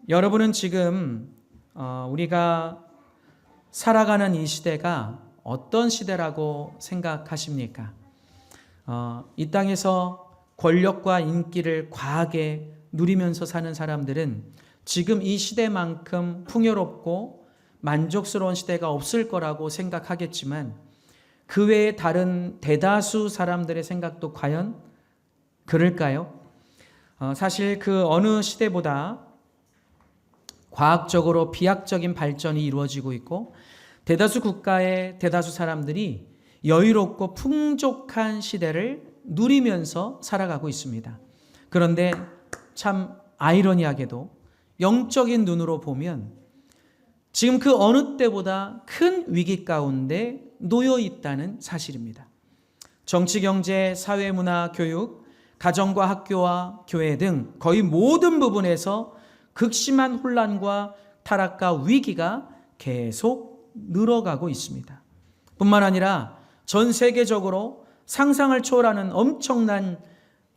여러분은 지금 우리가 살아가는 이 시대가 어떤 시대라고 생각하십니까? 이 땅에서 권력과 인기를 과하게 누리면서 사는 사람들은 지금 이 시대만큼 풍요롭고 만족스러운 시대가 없을 거라고 생각하겠지만 그 외에 다른 대다수 사람들의 생각도 과연 그럴까요? 사실 그 어느 시대보다 과학적으로 비약적인 발전이 이루어지고 있고 대다수 국가의 대다수 사람들이 여유롭고 풍족한 시대를 누리면서 살아가고 있습니다. 그런데 참 아이러니하게도 영적인 눈으로 보면 지금 그 어느 때보다 큰 위기 가운데 놓여 있다는 사실입니다. 정치, 경제, 사회, 문화, 교육, 가정과 학교와 교회 등 거의 모든 부분에서 극심한 혼란과 타락과 위기가 계속 늘어가고 있습니다. 뿐만 아니라 전 세계적으로 상상을 초월하는 엄청난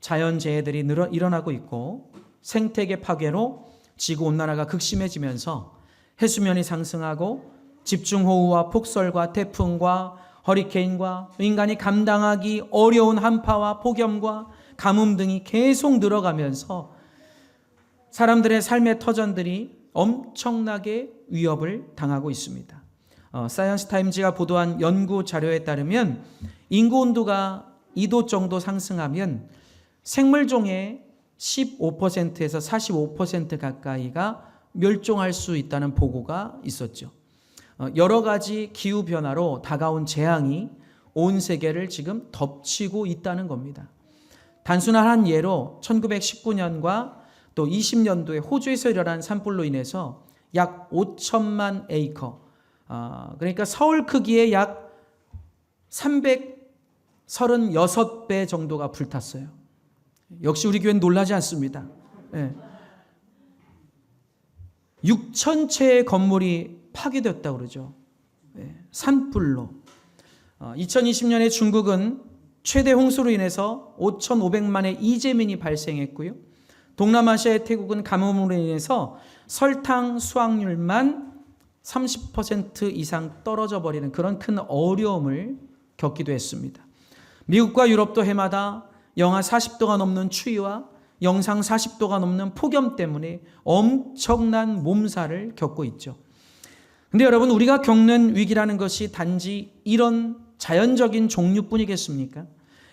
자연재해들이 일어나고 있고 생태계 파괴로 지구온난화가 극심해지면서 해수면이 상승하고 집중호우와 폭설과 태풍과 허리케인과 인간이 감당하기 어려운 한파와 폭염과 가뭄 등이 계속 늘어가면서 사람들의 삶의 터전들이 엄청나게 위협을 당하고 있습니다. 사이언스 타임즈가 보도한 연구 자료에 따르면 인구 온도가 2도 정도 상승하면 생물종의 15%에서 45% 가까이가 멸종할 수 있다는 보고가 있었죠. 여러 가지 기후변화로 다가온 재앙이 온 세계를 지금 덮치고 있다는 겁니다. 단순한 한 예로 1919년과 또 20년도에 호주에서 일어난 산불로 인해서 약 5천만 에이커, 그러니까 서울 크기의 약 336배 정도가 불탔어요. 역시 우리 교회는 놀라지 않습니다. 6,000채의 건물이 파괴됐다고 그러죠. 산불로. 2020년에 중국은 최대 홍수로 인해서 5,500만의 이재민이 발생했고요. 동남아시아의 태국은 가뭄으로 인해서 설탕 수확률만 30% 이상 떨어져 버리는 그런 큰 어려움을 겪기도 했습니다. 미국과 유럽도 해마다 영하 40도가 넘는 추위와 영상 40도가 넘는 폭염 때문에 엄청난 몸살을 겪고 있죠. 근데 여러분, 우리가 겪는 위기라는 것이 단지 이런 자연적인 종류뿐이겠습니까?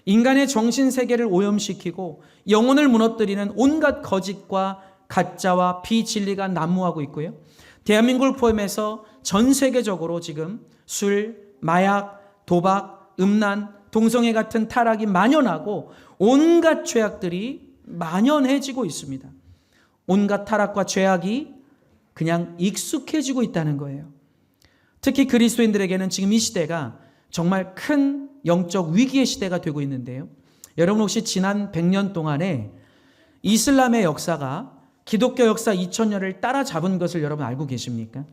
인간의 정신세계를 오염시키고 영혼을 무너뜨리는 온갖 거짓과 가짜와 비진리가 난무하고 있고요. 대한민국을 포함해서 전 세계적으로 지금 술, 마약, 도박, 음란, 동성애 같은 타락이 만연하고 온갖 죄악들이 만연해지고 있습니다. 온갖 타락과 죄악이 그냥 익숙해지고 있다는 거예요. 특히 그리스도인들에게는 지금 이 시대가 정말 큰 영적 위기의 시대가 되고 있는데요. 여러분 혹시 지난 100년 동안에 이슬람의 역사가 기독교 역사 2000년을 따라잡은 것을 여러분 알고 계십니까?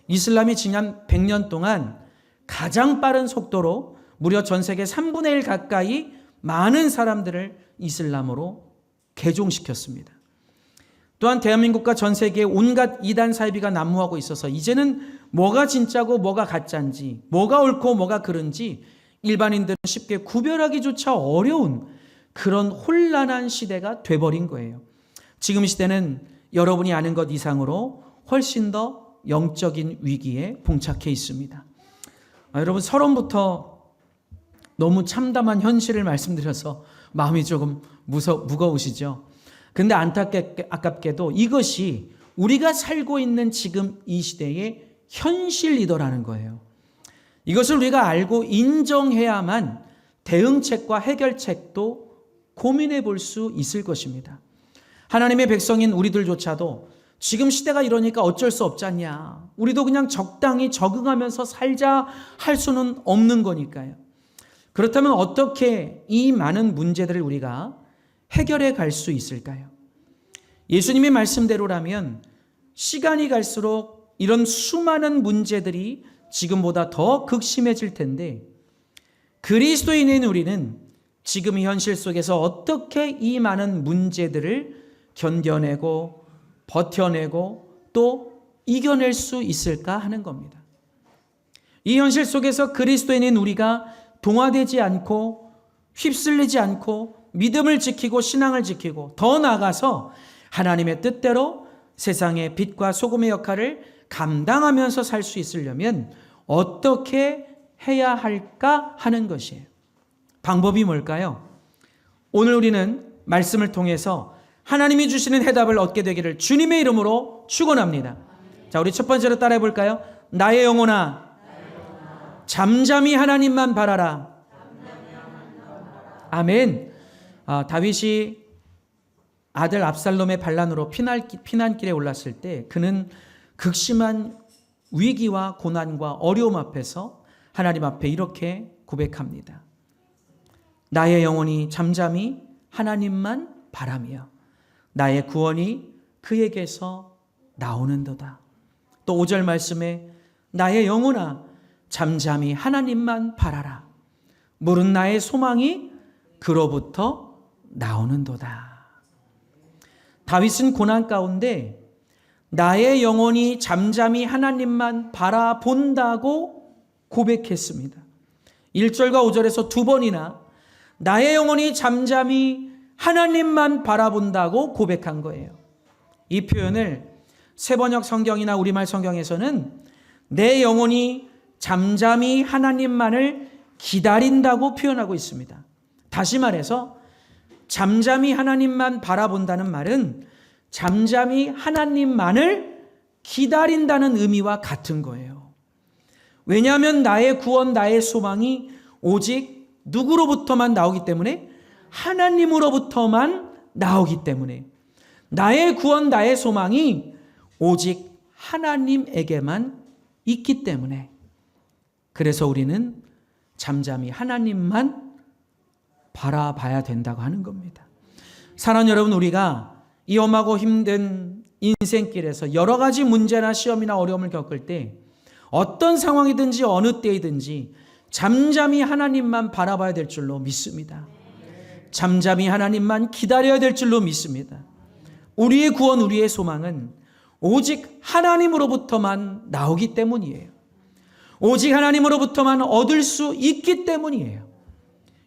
이슬람이 지난 100년 동안 가장 빠른 속도로 무려 전 세계 3분의 1 가까이 많은 사람들을 이슬람으로 개종시켰습니다. 또한 대한민국과 전 세계에 온갖 이단 사이비가 난무하고 있어서 이제는 뭐가 진짜고 뭐가 가짜인지, 뭐가 옳고 뭐가 그른지 일반인들은 쉽게 구별하기조차 어려운 그런 혼란한 시대가 돼버린 거예요. 지금 이 시대는 여러분이 아는 것 이상으로 훨씬 더 영적인 위기에 봉착해 있습니다. 여러분, 서론부터 너무 참담한 현실을 말씀드려서 마음이 조금 무거우시죠? 근데 안타깝게도 이것이 우리가 살고 있는 지금 이 시대의 현실이더라는 거예요. 이것을 우리가 알고 인정해야만 대응책과 해결책도 고민해 볼 수 있을 것입니다. 하나님의 백성인 우리들조차도 지금 시대가 이러니까 어쩔 수 없지 않냐, 우리도 그냥 적당히 적응하면서 살자 할 수는 없는 거니까요. 그렇다면 어떻게 이 많은 문제들을 우리가 해결해 갈 수 있을까요? 예수님의 말씀대로라면 시간이 갈수록 이런 수많은 문제들이 지금보다 더 극심해질 텐데 그리스도인인 우리는 지금 이 현실 속에서 어떻게 이 많은 문제들을 견뎌내고 버텨내고 또 이겨낼 수 있을까 하는 겁니다. 이 현실 속에서 그리스도인인 우리가 동화되지 않고 휩쓸리지 않고 믿음을 지키고 신앙을 지키고 더 나아가서 하나님의 뜻대로 세상의 빛과 소금의 역할을 감당하면서 살 수 있으려면 어떻게 해야 할까 하는 것이에요. 방법이 뭘까요? 오늘 우리는 말씀을 통해서 하나님이 주시는 해답을 얻게 되기를 주님의 이름으로 축원합니다. 자, 우리 첫 번째로 따라해 볼까요? 나의 영혼아, 잠잠히 하나님만 바라라. 아멘. 다윗이 아들 압살롬의 반란으로 피난길에 올랐을 때 그는 극심한 위기와 고난과 어려움 앞에서 하나님 앞에 이렇게 고백합니다. 나의 영혼이 잠잠히 하나님만 바라며 나의 구원이 그에게서 나오는도다. 또 5절 말씀에 나의 영혼아 잠잠히 하나님만 바라라. 물은 나의 소망이 그로부터 나오는도다. 다윗은 고난 가운데 나의 영혼이 잠잠히 하나님만 바라본다고 고백했습니다. 1절과 5절에서 두 번이나 나의 영혼이 잠잠히 하나님만 바라본다고 고백한 거예요. 이 표현을 새번역 성경이나 우리말 성경에서는 내 영혼이 잠잠히 하나님만을 기다린다고 표현하고 있습니다. 다시 말해서 잠잠히 하나님만 바라본다는 말은 잠잠히 하나님만을 기다린다는 의미와 같은 거예요. 왜냐하면 나의 구원, 나의 소망이 오직 누구로부터만 나오기 때문에 하나님으로부터만 나오기 때문에 나의 구원, 나의 소망이 오직 하나님에게만 있기 때문에 그래서 우리는 잠잠히 하나님만 바라봐야 된다고 하는 겁니다. 사랑하는 여러분, 우리가 이 엄하고 힘든 인생길에서 여러 가지 문제나 시험이나 어려움을 겪을 때 어떤 상황이든지 어느 때이든지 잠잠히 하나님만 바라봐야 될 줄로 믿습니다. 잠잠히 하나님만 기다려야 될 줄로 믿습니다. 우리의 구원, 우리의 소망은 오직 하나님으로부터만 나오기 때문이에요. 오직 하나님으로부터만 얻을 수 있기 때문이에요.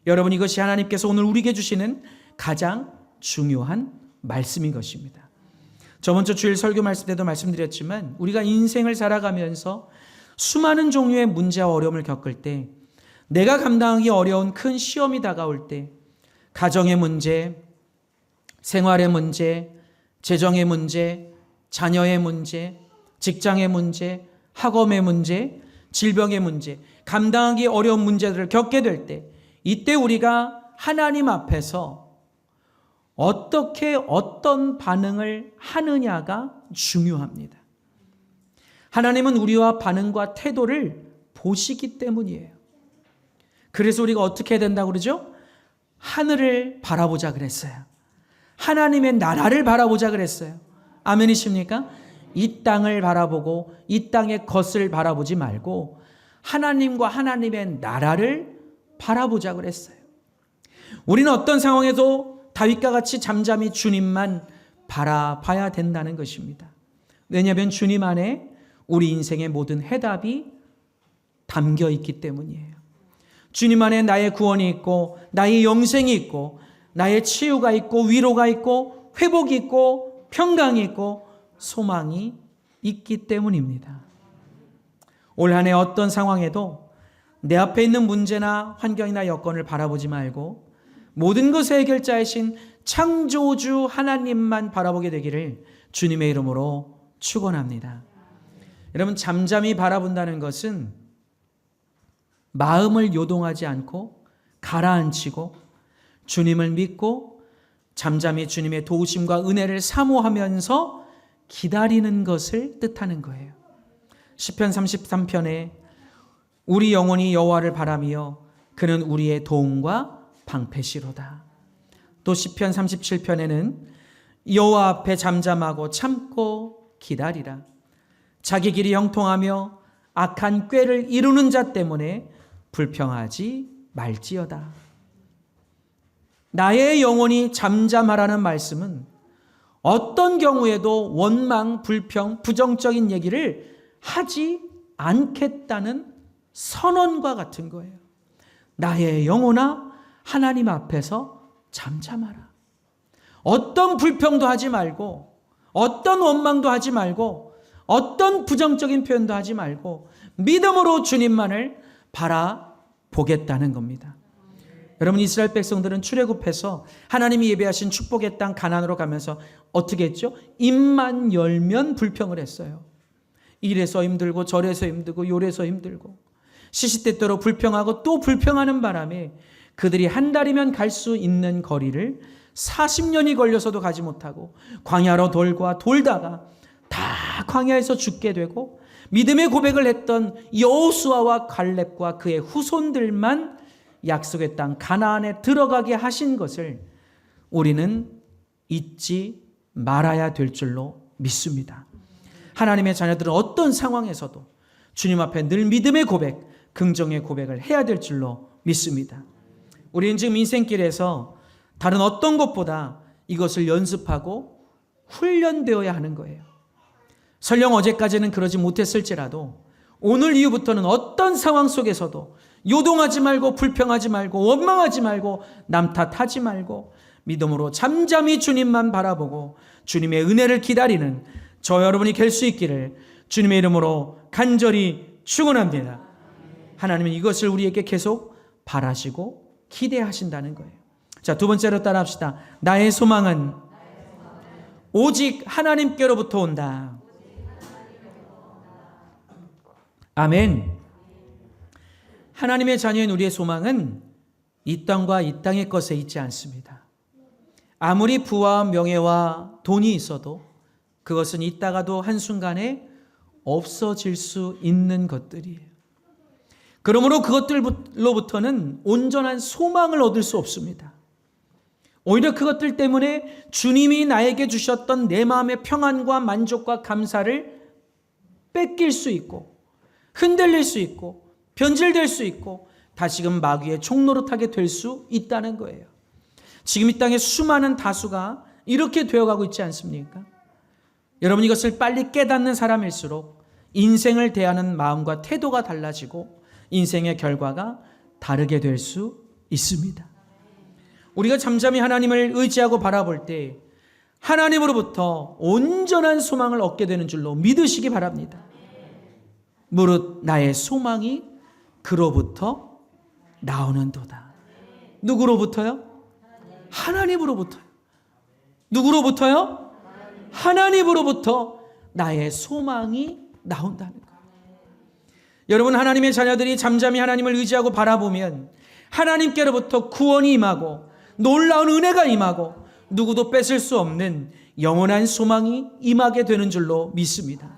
여러분, 이것이 하나님께서 오늘 우리에게 주시는 가장 중요한 말씀인 것입니다. 저번 주 주일 설교 말씀 때도 말씀드렸지만 우리가 인생을 살아가면서 수많은 종류의 문제와 어려움을 겪을 때 내가 감당하기 어려운 큰 시험이 다가올 때 가정의 문제, 생활의 문제, 재정의 문제, 자녀의 문제, 직장의 문제, 학업의 문제, 질병의 문제, 감당하기 어려운 문제들을 겪게 될 때 이때 우리가 하나님 앞에서 어떻게 어떤 반응을 하느냐가 중요합니다. 하나님은 우리와 반응과 태도를 보시기 때문이에요. 그래서 우리가 어떻게 해야 된다고 그러죠? 하늘을 바라보자 그랬어요. 하나님의 나라를 바라보자 그랬어요. 아멘이십니까? 이 땅을 바라보고 이 땅의 것을 바라보지 말고 하나님과 하나님의 나라를 바라보자 그랬어요. 우리는 어떤 상황에도 다윗과 같이 잠잠히 주님만 바라봐야 된다는 것입니다. 왜냐하면 주님 안에 우리 인생의 모든 해답이 담겨 있기 때문이에요. 주님 안에 나의 구원이 있고 나의 영생이 있고 나의 치유가 있고 위로가 있고 회복이 있고 평강이 있고 소망이 있기 때문입니다. 올 한 해 어떤 상황에도 내 앞에 있는 문제나 환경이나 여건을 바라보지 말고 모든 것의 해결자이신 창조주 하나님만 바라보게 되기를 주님의 이름으로 축원합니다. 여러분, 잠잠히 바라본다는 것은 마음을 요동하지 않고 가라앉히고 주님을 믿고 잠잠히 주님의 도우심과 은혜를 사모하면서 기다리는 것을 뜻하는 거예요. 시편 33편에 우리 영혼이 여호와를 바라며 그는 우리의 도움과 방패시로다. 또 시편 37편에는 여호와 앞에 잠잠하고 참고 기다리라. 자기 길이 형통하며 악한 꾀를 이루는 자 때문에 불평하지 말지어다. 나의 영혼이 잠잠하라는 말씀은 어떤 경우에도 원망, 불평, 부정적인 얘기를 하지 않겠다는 선언과 같은 거예요. 나의 영혼아, 하나님 앞에서 잠잠하라. 어떤 불평도 하지 말고, 어떤 원망도 하지 말고, 어떤 부정적인 표현도 하지 말고 믿음으로 주님만을 바라보겠다는 겁니다. 여러분, 이스라엘 백성들은 출애굽해서 하나님이 예배하신 축복의 땅 가나안으로 가면서 어떻게 했죠? 입만 열면 불평을 했어요. 이래서 힘들고 저래서 힘들고 요래서 힘들고 시시때때로 불평하고 또 불평하는 바람에 그들이 한 달이면 갈 수 있는 거리를 40년이 걸려서도 가지 못하고 광야로 돌다가 다 광야에서 죽게 되고, 믿음의 고백을 했던 여호수아와 갈렙과 그의 후손들만 약속의 땅 가나안에 들어가게 하신 것을 우리는 잊지 말아야 될 줄로 믿습니다. 하나님의 자녀들은 어떤 상황에서도 주님 앞에 늘 믿음의 고백, 긍정의 고백을 해야 될 줄로 믿습니다. 우리는 지금 인생길에서 다른 어떤 것보다 이것을 연습하고 훈련되어야 하는 거예요. 설령 어제까지는 그러지 못했을지라도 오늘 이후부터는 어떤 상황 속에서도 요동하지 말고 불평하지 말고 원망하지 말고 남 탓하지 말고 믿음으로 잠잠히 주님만 바라보고 주님의 은혜를 기다리는 저 여러분이 될 수 있기를 주님의 이름으로 간절히 축원합니다. 하나님은 이것을 우리에게 계속 바라시고 기대하신다는 거예요. 자, 두 번째로 따라합시다. 나의 소망은 오직 하나님께로부터 온다. 아멘. 하나님의 자녀인 우리의 소망은 이 땅과 이 땅의 것에 있지 않습니다. 아무리 부와 명예와 돈이 있어도 그것은 있다가도 한순간에 없어질 수 있는 것들이에요. 그러므로 그것들로부터는 온전한 소망을 얻을 수 없습니다. 오히려 그것들 때문에 주님이 나에게 주셨던 내 마음의 평안과 만족과 감사를 뺏길 수 있고 흔들릴 수 있고 변질될 수 있고 다시금 마귀의 총노릇하게 될 수 있다는 거예요. 지금 이 땅에 수많은 다수가 이렇게 되어가고 있지 않습니까? 여러분, 이것을 빨리 깨닫는 사람일수록 인생을 대하는 마음과 태도가 달라지고 인생의 결과가 다르게 될 수 있습니다. 우리가 잠잠히 하나님을 의지하고 바라볼 때 하나님으로부터 온전한 소망을 얻게 되는 줄로 믿으시기 바랍니다. 무릇 나의 소망이 그로부터 나오는도다. 누구로부터요? 하나님으로부터요. 누구로부터요? 하나님으로부터 나의 소망이 나온다는 거예요. 여러분, 하나님의 자녀들이 잠잠히 하나님을 의지하고 바라보면 하나님께로부터 구원이 임하고 놀라운 은혜가 임하고 누구도 뺏을 수 없는 영원한 소망이 임하게 되는 줄로 믿습니다.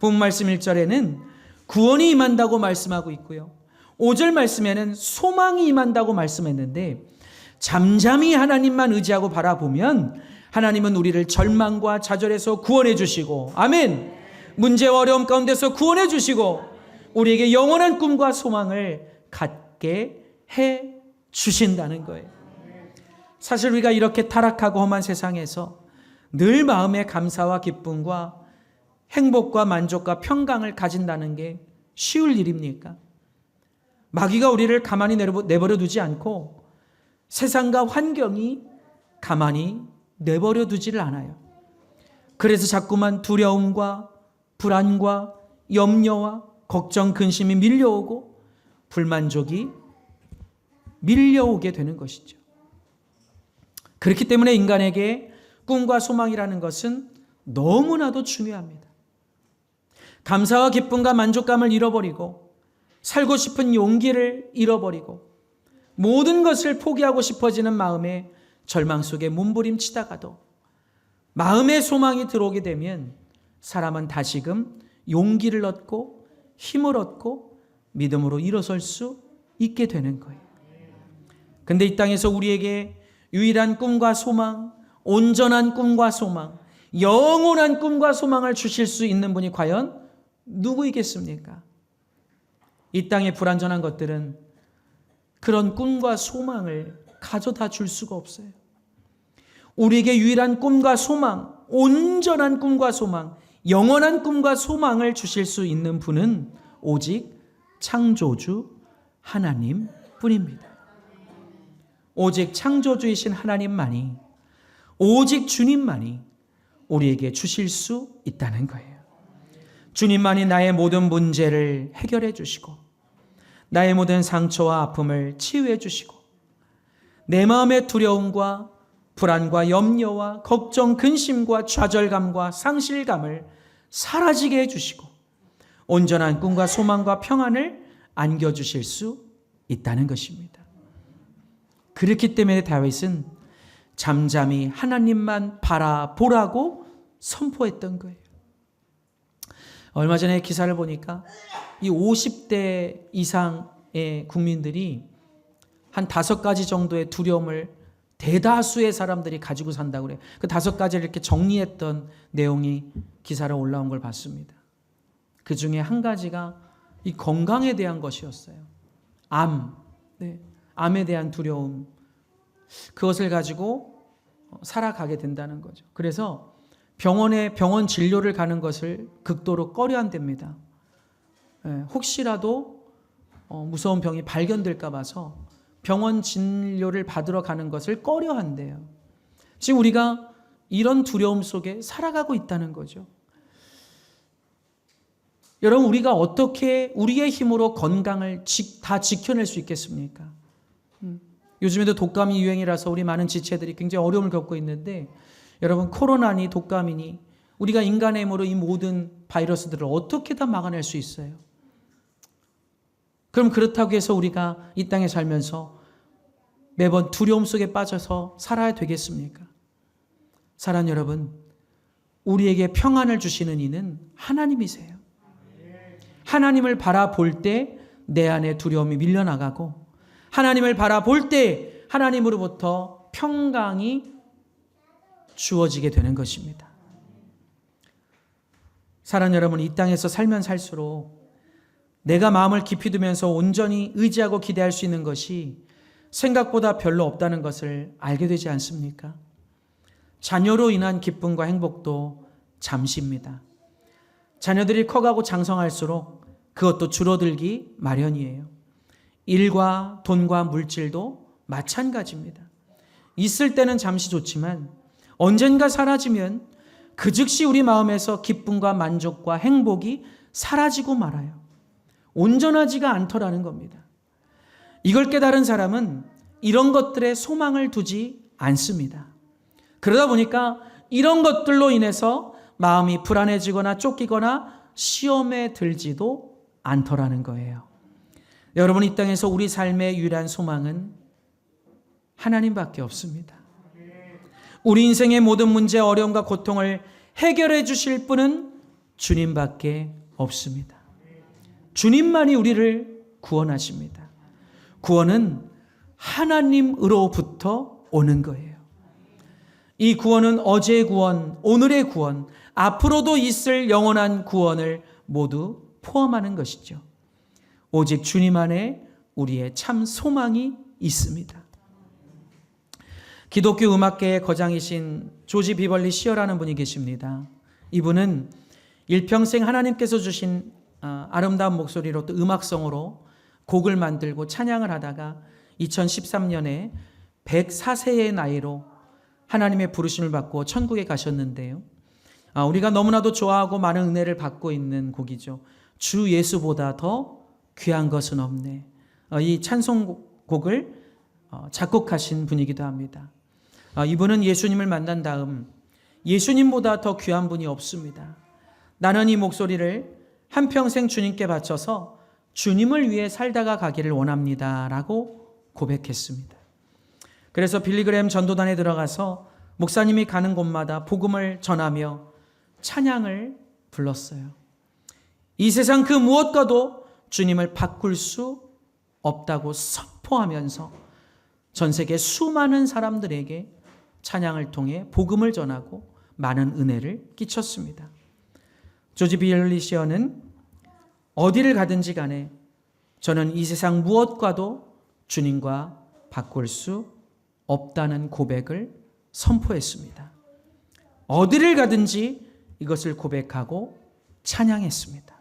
본 말씀 1절에는 구원이 임한다고 말씀하고 있고요, 5절 말씀에는 소망이 임한다고 말씀했는데, 잠잠히 하나님만 의지하고 바라보면 하나님은 우리를 절망과 좌절에서 구원해 주시고, 아멘, 문제와 어려움 가운데서 구원해 주시고 우리에게 영원한 꿈과 소망을 갖게 해 주신다는 거예요. 사실 우리가 이렇게 타락하고 험한 세상에서 늘 마음의 감사와 기쁨과 행복과 만족과 평강을 가진다는 게 쉬울 일입니까? 마귀가 우리를 가만히 내버려 두지 않고 세상과 환경이 가만히 내버려 두지를 않아요. 그래서 자꾸만 두려움과 불안과 염려와 걱정, 근심이 밀려오고 불만족이 밀려오게 되는 것이죠. 그렇기 때문에 인간에게 꿈과 소망이라는 것은 너무나도 중요합니다. 감사와 기쁨과 만족감을 잃어버리고 살고 싶은 용기를 잃어버리고 모든 것을 포기하고 싶어지는 마음에 절망 속에 몸부림치다가도 마음의 소망이 들어오게 되면 사람은 다시금 용기를 얻고 힘을 얻고 믿음으로 일어설 수 있게 되는 거예요. 근데 이 땅에서 우리에게 유일한 꿈과 소망, 온전한 꿈과 소망, 영원한 꿈과 소망을 주실 수 있는 분이 과연 누구이겠습니까? 이 땅의 불완전한 것들은 그런 꿈과 소망을 가져다 줄 수가 없어요. 우리에게 유일한 꿈과 소망, 온전한 꿈과 소망, 영원한 꿈과 소망을 주실 수 있는 분은 오직 창조주 하나님 뿐입니다. 오직 창조주이신 하나님만이, 오직 주님만이 우리에게 주실 수 있다는 거예요. 주님만이 나의 모든 문제를 해결해 주시고 나의 모든 상처와 아픔을 치유해 주시고 내 마음의 두려움과 불안과 염려와 걱정, 근심과 좌절감과 상실감을 사라지게 해주시고 온전한 꿈과 소망과 평안을 안겨주실 수 있다는 것입니다. 그렇기 때문에 다윗은 잠잠히 하나님만 바라보라고 선포했던 거예요. 얼마 전에 기사를 보니까 이 50대 이상의 국민들이 한 5가지 정도의 두려움을 대다수의 사람들이 가지고 산다고 그래요. 그 5가지를 이렇게 정리했던 내용이 기사로 올라온 걸 봤습니다. 그 중에 한 가지가 이 건강에 대한 것이었어요. 암, 암에 대한 두려움, 그것을 가지고 살아가게 된다는 거죠. 그래서 병원 진료를 가는 것을 극도로 꺼려한답니다. 혹시라도 무서운 병이 발견될까 봐서 병원 진료를 받으러 가는 것을 꺼려한대요. 지금 우리가 이런 두려움 속에 살아가고 있다는 거죠. 여러분, 우리가 어떻게 우리의 힘으로 건강을 다 지켜낼 수 있겠습니까? 요즘에도 독감이 유행이라서 우리 많은 지체들이 굉장히 어려움을 겪고 있는데, 여러분, 코로나니 독감이니 우리가 인간의 힘으로 이 모든 바이러스들을 어떻게 다 막아낼 수 있어요? 그럼 그렇다고 해서 우리가 이 땅에 살면서 매번 두려움 속에 빠져서 살아야 되겠습니까? 사랑하는 여러분, 우리에게 평안을 주시는 이는 하나님이세요. 하나님을 바라볼 때 내 안에 두려움이 밀려나가고, 하나님을 바라볼 때 하나님으로부터 평강이 주어지게 되는 것입니다. 사랑하는 여러분, 이 땅에서 살면 살수록 내가 마음을 깊이 두면서 온전히 의지하고 기대할 수 있는 것이 생각보다 별로 없다는 것을 알게 되지 않습니까? 자녀로 인한 기쁨과 행복도 잠시입니다. 자녀들이 커가고 장성할수록 그것도 줄어들기 마련이에요. 일과 돈과 물질도 마찬가지입니다. 있을 때는 잠시 좋지만 언젠가 사라지면 그 즉시 우리 마음에서 기쁨과 만족과 행복이 사라지고 말아요. 온전하지가 않더라는 겁니다. 이걸 깨달은 사람은 이런 것들에 소망을 두지 않습니다. 그러다 보니까 이런 것들로 인해서 마음이 불안해지거나 쫓기거나 시험에 들지도 않더라는 거예요. 여러분, 이 땅에서 우리 삶의 유일한 소망은 하나님밖에 없습니다. 우리 인생의 모든 문제, 어려움과 고통을 해결해 주실 분은 주님밖에 없습니다. 주님만이 우리를 구원하십니다. 구원은 하나님으로부터 오는 거예요. 이 구원은 어제의 구원, 오늘의 구원, 앞으로도 있을 영원한 구원을 모두 포함하는 것이죠. 오직 주님 안에 우리의 참 소망이 있습니다. 기독교 음악계의 거장이신 조지 비벌리 시어라는 분이 계십니다. 이분은 일평생 하나님께서 주신 아름다운 목소리로 또 음악성으로 곡을 만들고 찬양을 하다가 2013년에 104세의 나이로 하나님의 부르심을 받고 천국에 가셨는데요. 우리가 너무나도 좋아하고 많은 은혜를 받고 있는 곡이죠. 주 예수보다 더 귀한 것은 없네. 이 찬송곡을 작곡하신 분이기도 합니다. 이분은 예수님을 만난 다음 예수님보다 더 귀한 분이 없습니다. 나는 이 목소리를 한평생 주님께 바쳐서 주님을 위해 살다가 가기를 원합니다 라고 고백했습니다. 그래서 빌리그램 전도단에 들어가서 목사님이 가는 곳마다 복음을 전하며 찬양을 불렀어요. 이 세상 그 무엇과도 주님을 바꿀 수 없다고 선포하면서 전 세계 수많은 사람들에게 찬양을 통해 복음을 전하고 많은 은혜를 끼쳤습니다. 조지 비얼리 시어는 어디를 가든지 간에 저는 이 세상 무엇과도 주님과 바꿀 수 없다는 고백을 선포했습니다. 어디를 가든지 이것을 고백하고 찬양했습니다.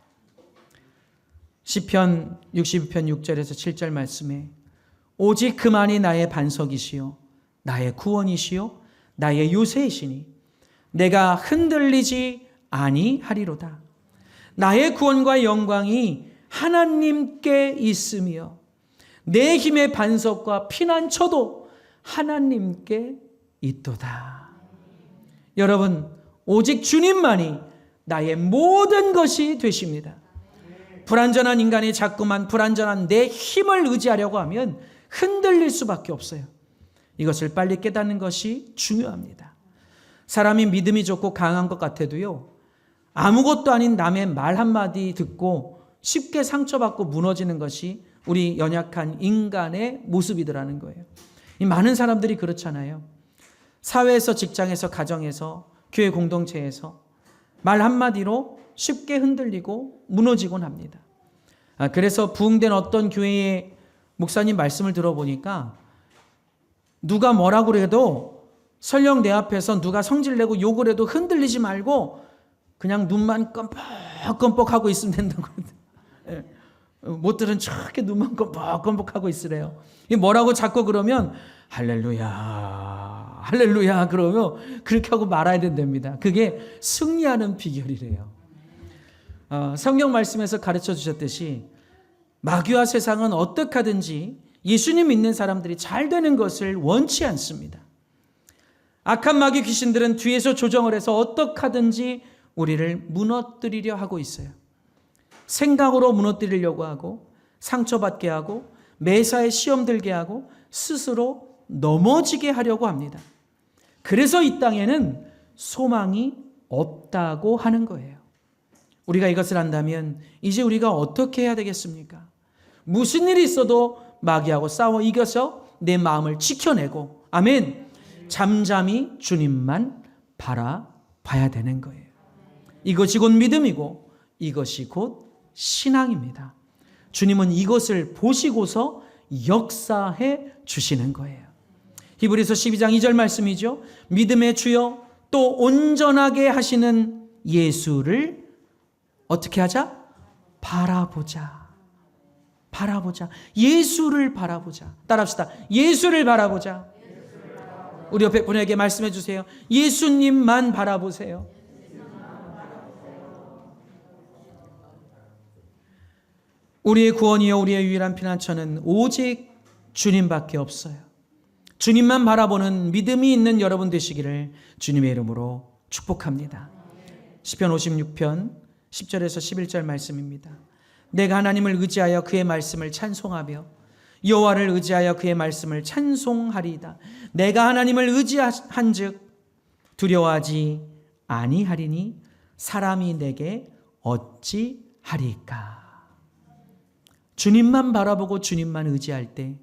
시편 62편 6절에서 7절 말씀에 오직 그만이 나의 반석이시요 나의 구원이시요 나의 요새이시니 내가 흔들리지 아니하리로다. 나의 구원과 영광이 하나님께 있으며 내 힘의 반석과 피난처도 하나님께 있도다. 여러분, 오직 주님만이 나의 모든 것이 되십니다. 불완전한 인간이 자꾸만 불완전한 내 힘을 의지하려고 하면 흔들릴 수밖에 없어요. 이것을 빨리 깨닫는 것이 중요합니다. 사람이 믿음이 좋고 강한 것 같아도요, 아무것도 아닌 남의 말 한마디 듣고 쉽게 상처받고 무너지는 것이 우리 연약한 인간의 모습이더라는 거예요. 이 많은 사람들이 그렇잖아요. 사회에서, 직장에서, 가정에서, 교회 공동체에서 말 한마디로 쉽게 흔들리고 무너지곤 합니다. 그래서 부흥된 어떤 교회의 목사님 말씀을 들어보니까 누가 뭐라고 그래도 설령 내 앞에서 누가 성질내고 욕을 해도 흔들리지 말고 그냥 눈만 껌뻑껌뻑하고 있으면 된다고 그러더라고요. 못 들은 척 눈만 껌뻑껌뻑하고 있으래요. 뭐라고 자꾸 그러면 할렐루야 할렐루야 그러면 그렇게 하고 말아야 된답니다. 그게 승리하는 비결이래요. 성경 말씀에서 가르쳐 주셨듯이 마귀와 세상은 어떻게 하든지 예수님 믿는 사람들이 잘 되는 것을 원치 않습니다. 악한 마귀 귀신들은 뒤에서 조정을 해서 어떻게 하든지 우리를 무너뜨리려 하고 있어요. 생각으로 무너뜨리려고 하고 상처받게 하고 매사에 시험 들게 하고 스스로 넘어지게 하려고 합니다. 그래서 이 땅에는 소망이 없다고 하는 거예요. 우리가 이것을 안다면 이제 우리가 어떻게 해야 되겠습니까? 무슨 일이 있어도 마귀하고 싸워 이겨서 내 마음을 지켜내고 아멘. 잠잠히 주님만 바라봐야 되는 거예요. 이것이 곧 믿음이고 이것이 곧 신앙입니다. 주님은 이것을 보시고서 역사해 주시는 거예요. 히브리서 12장 2절 말씀이죠. 믿음의 주여 또 온전하게 하시는 예수를 어떻게 하자? 바라보자. 바라보자. 예수를 바라보자. 따라합시다. 예수를 바라보자. 우리 옆에 분에게 말씀해 주세요. 예수님만 바라보세요. 우리의 구원이요 우리의 유일한 피난처는 오직 주님밖에 없어요. 주님만 바라보는 믿음이 있는 여러분 되시기를 주님의 이름으로 축복합니다. 시편 56편 10절에서 11절 말씀입니다. 내가 하나님을 의지하여 그의 말씀을 찬송하며 여호와를 의지하여 그의 말씀을 찬송하리이다. 내가 하나님을 의지한즉 두려워하지 아니하리니 사람이 내게 어찌하리까. 주님만 바라보고 주님만 의지할 때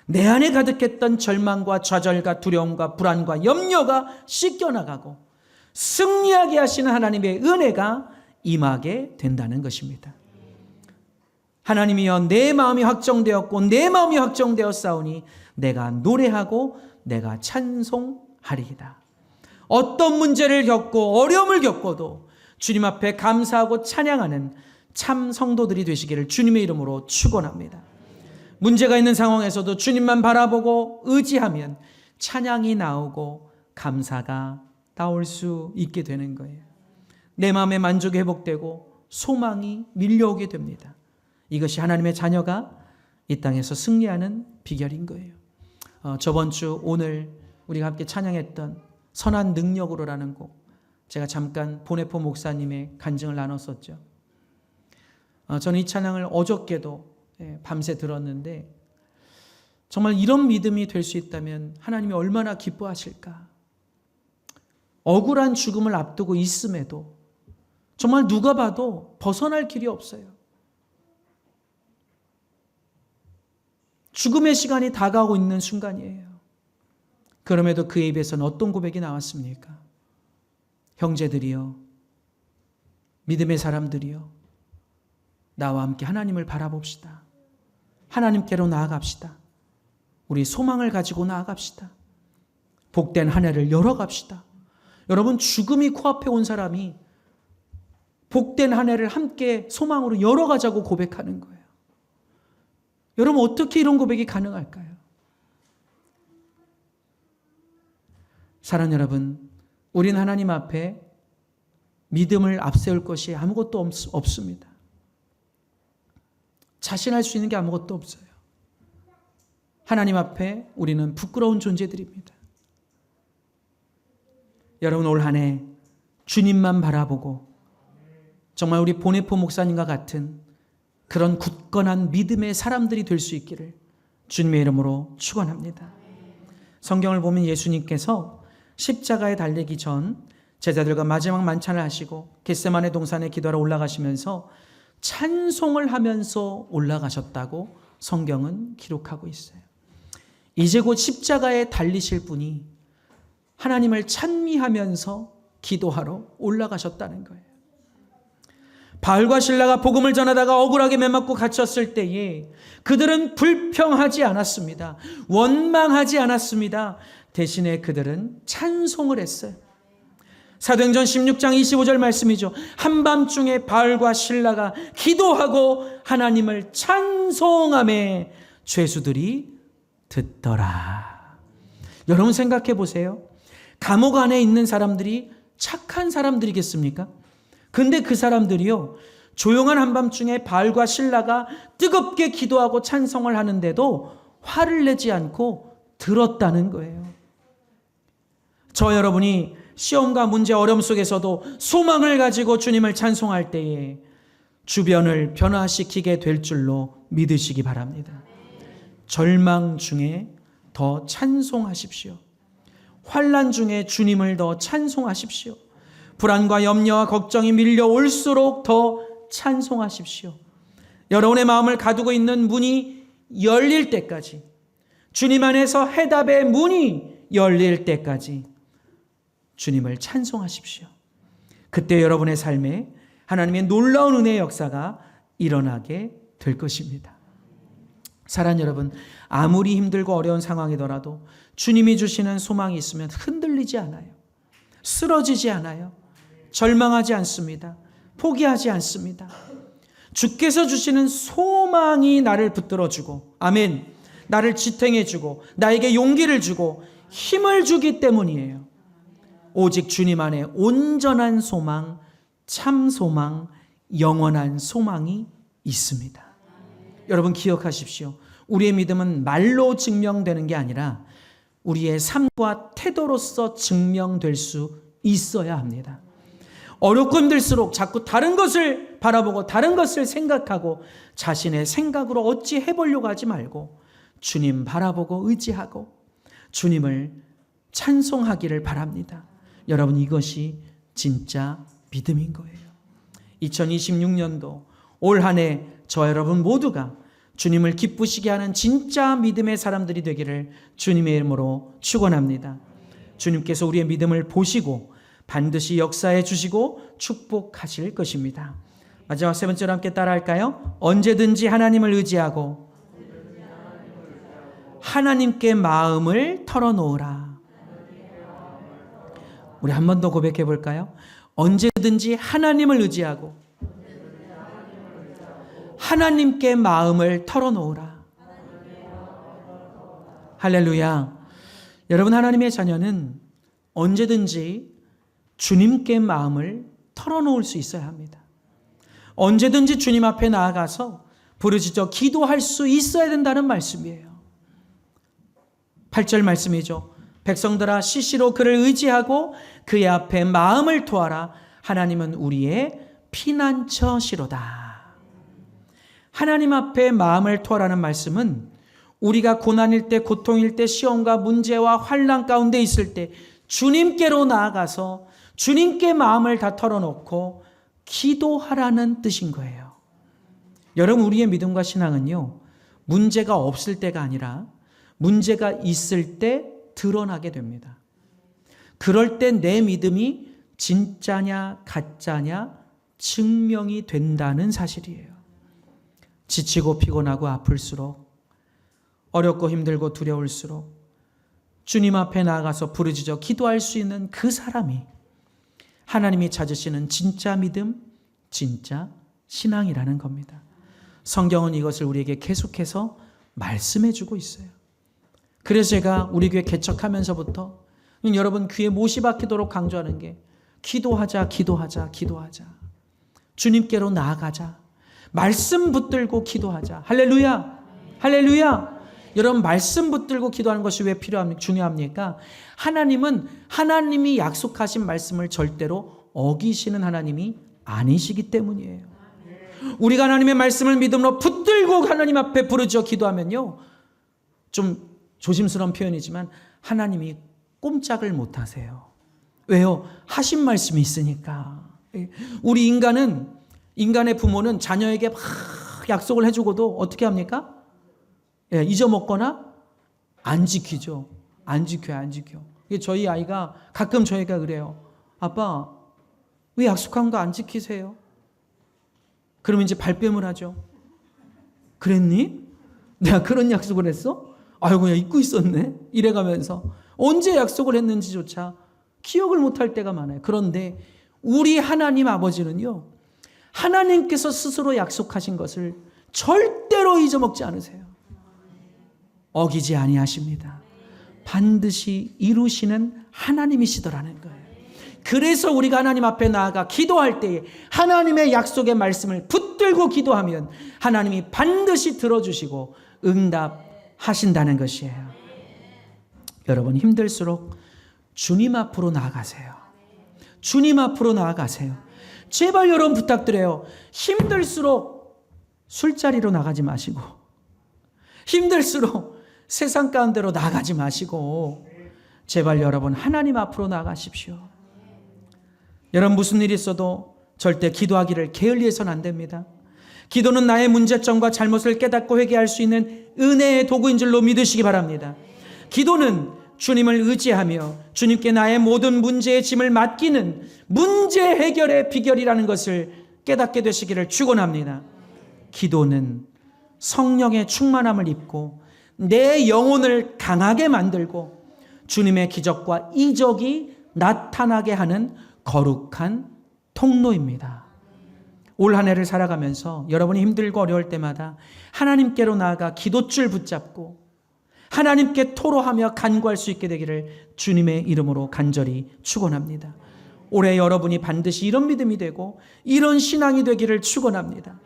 내 안에 가득했던 절망과 좌절과 두려움과 불안과 염려가 씻겨나가고 승리하게 하시는 하나님의 은혜가 임하게 된다는 것입니다. 하나님이여 내 마음이 확정되었고 내 마음이 확정되었사오니 내가 노래하고 내가 찬송하리이다. 어떤 문제를 겪고 어려움을 겪고도 주님 앞에 감사하고 찬양하는 참 성도들이 되시기를 주님의 이름으로 축원합니다. 문제가 있는 상황에서도 주님만 바라보고 의지하면 찬양이 나오고 감사가 나올 수 있게 되는 거예요. 내 마음의 만족이 회복되고 소망이 밀려오게 됩니다. 이것이 하나님의 자녀가 이 땅에서 승리하는 비결인 거예요. 저번 주 오늘 우리가 함께 찬양했던 선한 능력으로라는 곡, 제가 잠깐 보네포 목사님의 간증을 나눴었죠. 저는 이 찬양을 어저께도 밤새 들었는데 정말 이런 믿음이 될 수 있다면 하나님이 얼마나 기뻐하실까. 억울한 죽음을 앞두고 있음에도 정말 누가 봐도 벗어날 길이 없어요. 죽음의 시간이 다가오고 있는 순간이에요. 그럼에도 그의 입에서는 어떤 고백이 나왔습니까? 형제들이여, 믿음의 사람들이여, 나와 함께 하나님을 바라봅시다. 하나님께로 나아갑시다. 우리 소망을 가지고 나아갑시다. 복된 한 해를 열어갑시다. 여러분, 죽음이 코앞에 온 사람이 복된 한 해를 함께 소망으로 열어가자고 고백하는 거예요. 여러분, 어떻게 이런 고백이 가능할까요? 사랑하는 여러분, 우린 하나님 앞에 믿음을 앞세울 것이 아무것도 없습니다. 자신할 수 있는 게 아무것도 없어요. 하나님 앞에 우리는 부끄러운 존재들입니다. 여러분, 올 한 해 주님만 바라보고 정말 우리 보네포 목사님과 같은 그런 굳건한 믿음의 사람들이 될 수 있기를 주님의 이름으로 축원합니다. 성경을 보면 예수님께서 십자가에 달리기 전 제자들과 마지막 만찬을 하시고 겟세마네 동산에 기도하러 올라가시면서 찬송을 하면서 올라가셨다고 성경은 기록하고 있어요. 이제 곧 십자가에 달리실 분이 하나님을 찬미하면서 기도하러 올라가셨다는 거예요. 바울과 실라가 복음을 전하다가 억울하게 매맞고 갇혔을 때에 그들은 불평하지 않았습니다. 원망하지 않았습니다. 대신에 그들은 찬송을 했어요. 사도행전 16장 25절 말씀이죠. 한밤중에 바울과 실라가 기도하고 하나님을 찬송하며 죄수들이 듣더라. 여러분, 생각해 보세요. 감옥 안에 있는 사람들이 착한 사람들이겠습니까? 근데 그 사람들이요, 조용한 한밤중에 바울과 실라가 뜨겁게 기도하고 찬송을 하는데도 화를 내지 않고 들었다는 거예요. 저 여러분이 시험과 문제, 어려움 속에서도 소망을 가지고 주님을 찬송할 때에 주변을 변화시키게 될 줄로 믿으시기 바랍니다. 절망 중에 더 찬송하십시오. 환난 중에 주님을 더 찬송하십시오. 불안과 염려와 걱정이 밀려올수록 더 찬송하십시오. 여러분의 마음을 가두고 있는 문이 열릴 때까지, 주님 안에서 해답의 문이 열릴 때까지 주님을 찬송하십시오. 그때 여러분의 삶에 하나님의 놀라운 은혜의 역사가 일어나게 될 것입니다. 사랑하는 여러분, 아무리 힘들고 어려운 상황이더라도 주님이 주시는 소망이 있으면 흔들리지 않아요. 쓰러지지 않아요. 절망하지 않습니다. 포기하지 않습니다. 주께서 주시는 소망이 나를 붙들어주고, 아멘, 나를 지탱해주고 나에게 용기를 주고 힘을 주기 때문이에요. 오직 주님 안에 온전한 소망, 참 소망, 영원한 소망이 있습니다. 여러분, 기억하십시오. 우리의 믿음은 말로 증명되는 게 아니라 우리의 삶과 태도로서 증명될 수 있어야 합니다. 어렵고 힘들수록 자꾸 다른 것을 바라보고 다른 것을 생각하고 자신의 생각으로 어찌 해보려고 하지 말고 주님 바라보고 의지하고 주님을 찬송하기를 바랍니다. 여러분, 이것이 진짜 믿음인 거예요. 2026년도 올 한 해 저 여러분 모두가 주님을 기쁘시게 하는 진짜 믿음의 사람들이 되기를 주님의 이름으로 축원합니다. 주님께서 우리의 믿음을 보시고 반드시 역사해 주시고 축복하실 것입니다. 마지막 세 번째로 함께 따라할까요? 언제든지 하나님을 의지하고 하나님께 마음을 털어놓으라. 우리 한 번 더 고백해 볼까요? 언제든지 하나님을 의지하고 하나님께 마음을 털어놓으라. 할렐루야. 여러분, 하나님의 자녀는 언제든지 주님께 마음을 털어놓을 수 있어야 합니다. 언제든지 주님 앞에 나아가서 부르짖어 기도할 수 있어야 된다는 말씀이에요. 8절 말씀이죠. 백성들아, 시시로 그를 의지하고 그의 앞에 마음을 토하라. 하나님은 우리의 피난처시로다. 하나님 앞에 마음을 토하라는 말씀은 우리가 고난일 때, 고통일 때, 시험과 문제와 환난 가운데 있을 때 주님께로 나아가서 주님께 마음을 다 털어놓고 기도하라는 뜻인 거예요. 여러분, 우리의 믿음과 신앙은요, 문제가 없을 때가 아니라 문제가 있을 때 드러나게 됩니다. 그럴 때 내 믿음이 진짜냐 가짜냐 증명이 된다는 사실이에요. 지치고 피곤하고 아플수록, 어렵고 힘들고 두려울수록 주님 앞에 나아가서 부르짖어 기도할 수 있는 그 사람이 하나님이 찾으시는 진짜 믿음, 진짜 신앙이라는 겁니다. 성경은 이것을 우리에게 계속해서 말씀해 주고 있어요. 그래서 제가 우리 교회 개척하면서부터 여러분 귀에 못이 박히도록 강조하는 게 기도하자, 기도하자, 기도하자. 주님께로 나아가자. 말씀 붙들고 기도하자. 할렐루야, 할렐루야. 여러분 말씀 붙들고 기도하는 것이 왜 필요합니까? 중요합니까? 하나님은 하나님이 약속하신 말씀을 절대로 어기시는 하나님이 아니시기 때문이에요. 우리가 하나님의 말씀을 믿음으로 붙들고 하나님 앞에 부르짖어 기도하면요, 좀 조심스러운 표현이지만 하나님이 꼼짝을 못 하세요. 왜요? 하신 말씀이 있으니까. 우리 인간의 부모는 자녀에게 막 약속을 해주고도 어떻게 합니까? 잊어먹거나 안 지키죠. 안 지켜요. 저희 아이가 가끔 저희가 그래요. 아빠, 왜 약속한 거 안 지키세요? 그러면 이제 발뺌을 하죠. 그랬니? 내가 그런 약속을 했어? 아이고, 그냥 잊고 있었네. 이래가면서 언제 약속을 했는지조차 기억을 못할 때가 많아요. 그런데 우리 하나님 아버지는요, 하나님께서 스스로 약속하신 것을 절대로 잊어먹지 않으세요. 어기지 아니하십니다. 반드시 이루시는 하나님이시더라는 거예요. 그래서 우리가 하나님 앞에 나아가 기도할 때에 하나님의 약속의 말씀을 붙들고 기도하면 하나님이 반드시 들어주시고 응답하신다는 것이에요. 여러분 힘들수록 주님 앞으로 나아가세요. 주님 앞으로 나아가세요. 제발 여러분 부탁드려요. 힘들수록 술자리로 나가지 마시고, 힘들수록 세상 가운데로 나가지 마시고, 제발 여러분 하나님 앞으로 나가십시오. 여러분 무슨 일이 있어도 절대 기도하기를 게을리해서는 안 됩니다. 기도는 나의 문제점과 잘못을 깨닫고 회개할 수 있는 은혜의 도구인 줄로 믿으시기 바랍니다. 기도는 주님을 의지하며 주님께 나의 모든 문제의 짐을 맡기는 문제 해결의 비결이라는 것을 깨닫게 되시기를 축원합니다. 기도는 성령의 충만함을 입고 내 영혼을 강하게 만들고 주님의 기적과 이적이 나타나게 하는 거룩한 통로입니다. 올 한 해를 살아가면서 여러분이 힘들고 어려울 때마다 하나님께로 나아가 기도줄 붙잡고 하나님께 토로하며 간구할 수 있게 되기를 주님의 이름으로 간절히 축원합니다. 올해 여러분이 반드시 이런 믿음이 되고 이런 신앙이 되기를 축원합니다.